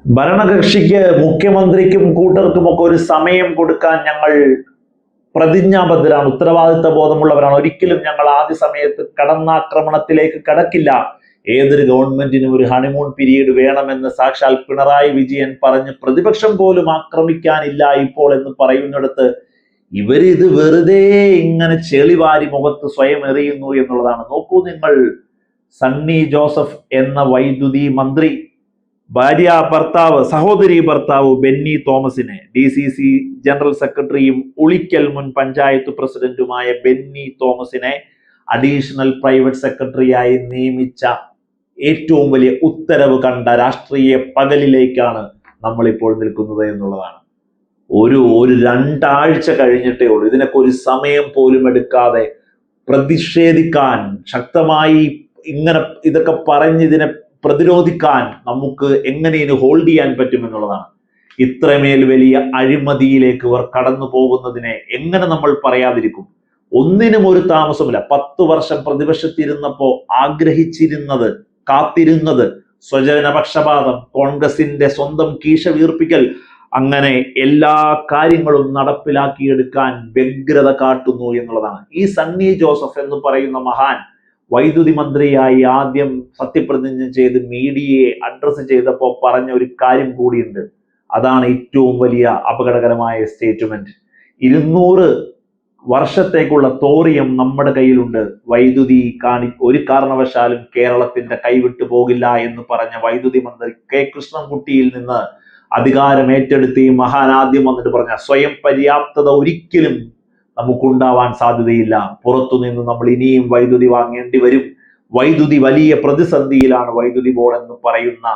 ഭരണകക്ഷിക്ക് മുഖ്യമന്ത്രിക്കും കൂട്ടർക്കുമൊക്കെ ഒരു സമയം കൊടുക്കാൻ ഞങ്ങൾ പ്രതിജ്ഞാബദ്ധരാണ്, ഉത്തരവാദിത്ത ബോധമുള്ളവരാണ്. ഒരിക്കലും ഞങ്ങൾ ആദ്യ സമയത്ത് കടന്നാക്രമണത്തിലേക്ക് കടക്കില്ല. ഏതൊരു ഗവൺമെന്റിനും ഒരു ഹണിമൂൺ പീരീഡ് വേണമെന്ന് സാക്ഷാൽ പിണറായി വിജയൻ പറഞ്ഞ് പ്രതിപക്ഷം പോലും ആക്രമിക്കാനില്ല ഇപ്പോൾ എന്ന് പറയുന്നിടത്ത് ഇവരിത് വെറുതെ ഇങ്ങനെ ചെളിവാരി മുഖത്ത് സ്വയം എറിയുന്നു എന്നുള്ളതാണ്. നോക്കൂ നിങ്ങൾ, സണ്ണി ജോസഫ് എന്ന വൈദ്യുതി മന്ത്രി ഭാര്യ ഭർത്താവ് സഹോദരി ഭർത്താവ് ബെന്നി തോമസിനെ DCC ജനറൽ സെക്രട്ടറിയും ഉളിക്കൽ മുൻ പഞ്ചായത്ത് പ്രസിഡന്റുമായ ബെന്നി തോമസിനെ അഡീഷണൽ പ്രൈവറ്റ് സെക്രട്ടറിയായി നിയമിച്ച ഏറ്റവും വലിയ ഉത്തരവ് കണ്ട രാഷ്ട്രീയ പകലിലേക്കാണ് നമ്മളിപ്പോൾ നിൽക്കുന്നത് എന്നുള്ളതാണ്. ഒരു രണ്ടാഴ്ച കഴിഞ്ഞിട്ടേ ഉള്ളൂ. ഇതിനൊക്കെ ഒരു സമയം പോലും എടുക്കാതെ പ്രതിഷേധിക്കാൻ, ശക്തമായി ഇങ്ങനെ ഇതൊക്കെ പറഞ്ഞ് ഇതിനെ പ്രതിരോധിക്കാൻ നമുക്ക് എങ്ങനെ ഇത് ഹോൾഡ് ചെയ്യാൻ പറ്റും എന്നുള്ളതാണ്. ഇത്രമേൽ വലിയ അഴിമതിയിലേക്ക് ഇവർ കടന്നു പോകുന്നതിനെ എങ്ങനെ നമ്മൾ പറയാതിരിക്കും? ഒന്നിനും ഒരു താമസമില്ല. 10 വർഷം പ്രതിപക്ഷത്തിരുന്നപ്പോ ആഗ്രഹിച്ചിരുന്നത്, കാത്തിരുന്നത് സ്വജനപക്ഷപാതം, കോൺഗ്രസിന്റെ സ്വന്തം കീശ വീർപ്പിക്കൽ, അങ്ങനെ എല്ലാ കാര്യങ്ങളും നടപ്പിലാക്കിയെടുക്കാൻ വ്യഗ്രത കാട്ടുന്നു എന്നുള്ളതാണ്. ഈ സണ്ണി ജോസഫ് എന്ന് പറയുന്ന മഹാൻ വൈദ്യുതി മന്ത്രിയായി ആദ്യം സത്യപ്രതിജ്ഞ ചെയ്ത് മീഡിയയെ അഡ്രസ് ചെയ്തപ്പോൾ പറഞ്ഞ ഒരു കാര്യം കൂടിയുണ്ട്. അതാണ് ഏറ്റവും വലിയ അപകടകരമായ സ്റ്റേറ്റ്മെന്റ്. 200 വർഷത്തേക്കുള്ള തോറിയം നമ്മുടെ കയ്യിലുണ്ട്. വൈദ്യുതി ഒരു കാരണവശാലും കേരളത്തിന്റെ കൈവിട്ടു പോകില്ല എന്ന് പറഞ്ഞ വൈദ്യുതി മന്ത്രി കെ കൃഷ്ണൻകുട്ടിയിൽ നിന്ന് അധികാരം ഏറ്റെടുത്ത് ഈ മഹാൻ ആദ്യം വന്നിട്ട് പറഞ്ഞ സ്വയം പര്യാപ്തത ഒരിക്കലും നമുക്കുണ്ടാവാൻ സാധ്യതയില്ല. പുറത്തുനിന്ന് നമ്മൾ ഇനിയും വൈദ്യുതി വാങ്ങേണ്ടി വരും. വൈദ്യുതി വലിയ പ്രതിസന്ധിയിലാണ് വൈദ്യുതി ബോർഡ് എന്ന് പറയുന്ന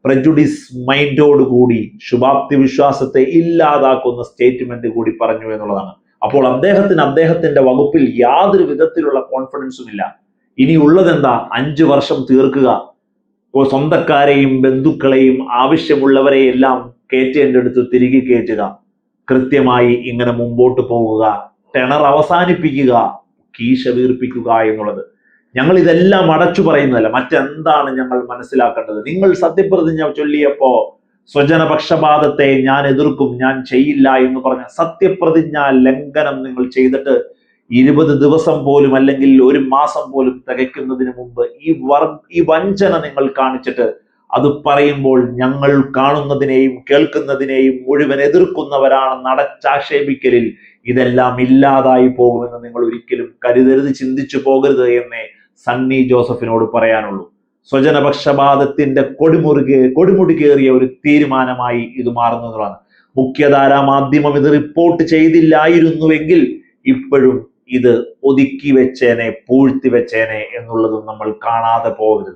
പ്രജുഡിസ് മൈൻഡോടുകൂടി ശുഭാപ്തി വിശ്വാസത്തെ ഇല്ലാതാക്കുന്ന സ്റ്റേറ്റ്മെന്റ് കൂടി പറഞ്ഞു എന്നുള്ളതാണ്. അപ്പോൾ അദ്ദേഹത്തിന്റെ വകുപ്പിൽ യാതൊരു വിധത്തിലുള്ള കോൺഫിഡൻസും ഇല്ല. ഇനി ഉള്ളതെന്താ? 5 വർഷം തീർക്കുക, സ്വന്തക്കാരെയും ബന്ധുക്കളെയും ആവശ്യമുള്ളവരെയെല്ലാം കയറ്റേണ്ടടുത്ത് തിരികെ കയറ്റുക, കൃത്യമായി ഇങ്ങനെ മുമ്പോട്ട് പോകുക, ടെണർ അവസാനിപ്പിക്കുക, കീശ വീർപ്പിക്കുക എന്നുള്ളത്. ഞങ്ങൾ ഇതെല്ലാം അടച്ചു പറയുന്നതല്ല, മറ്റെന്താണ് ഞങ്ങൾ മനസ്സിലാക്കേണ്ടത്? നിങ്ങൾ സത്യപ്രതിജ്ഞ ചൊല്ലിയപ്പോ സ്വജനപക്ഷപാതത്തെ ഞാൻ എതിർക്കും, ഞാൻ ചെയ്യില്ല എന്ന് പറഞ്ഞ സത്യപ്രതിജ്ഞ ലംഘനം നിങ്ങൾ ചെയ്തിട്ട് 20 ദിവസം പോലും അല്ലെങ്കിൽ 1 മാസം പോലും തികയ്ക്കുന്നതിന് മുമ്പ് ഈ വഞ്ചന നിങ്ങൾ കാണിച്ചിട്ട് അത് പറയുമ്പോൾ ഞങ്ങൾ കാണുന്നതിനെയും കേൾക്കുന്നതിനെയും മുഴുവൻ എതിർക്കുന്നവരാണെന്ന് അടച്ചാക്ഷേപിക്കലിൽ ഇതെല്ലാം ഇല്ലാതായി പോകുമെന്ന് നിങ്ങൾ ഒരിക്കലും കരുതരുത്, ചിന്തിച്ചു പോകരുത് എന്നേ സണ്ണി ജോസഫിനോട് പറയാനുള്ളൂ. സ്വജനപക്ഷപാതത്തിന്റെ കൊടുമുടി കയറിയ ഒരു തീരുമാനമായി ഇത് മാറുന്നതാണ്. മുഖ്യധാരാ മാധ്യമം ഇത് റിപ്പോർട്ട് ചെയ്തില്ലായിരുന്നുവെങ്കിൽ ഇപ്പോഴും ഇത് ഒതുക്കി വെച്ചേനെ, പൂഴ്ത്തി വെച്ചേനെ എന്നുള്ളതും നമ്മൾ കാണാതെ പോകരുത്.